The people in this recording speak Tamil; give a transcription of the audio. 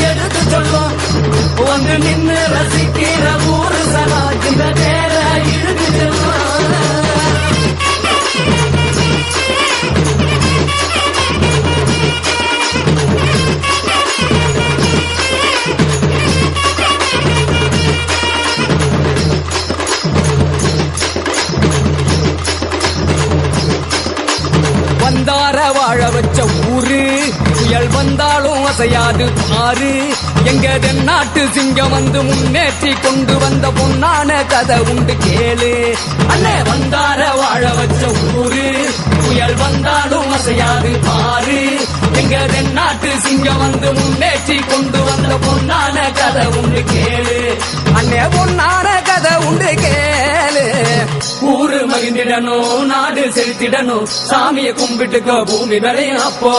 எடுத்து சொல்லும் வந்து நின்று ரசிக்கிற ஊரு சனா இந்த பேர இழுத்து செல்லும் வந்தார வாழ வச்ச ஊரு புயல் வந்தாலும் அசையாது பாரு எங்க தென்னாட்டு சிங்கம் வந்து முன்னேற்றி கொண்டு வந்த பொன்னான கதை உண்டு கேளு அண்ணே வந்தார வாழ வச்ச ஊரு புயல் வந்தாலும் அசையாது பாரு எங்க தென்னாட்டு சிங்கம் வந்து முன்னேற்றி கொண்டு வந்த பொன்னான கதை உண்டு கேளு அண்ணே பொன்னான கதை உண்டு கேளு ஊரு மகிழ்ந்திடணும் நாடு செலுத்திடணும் சாமியை கும்பிட்டுக்க பூமி விளையும் அப்போ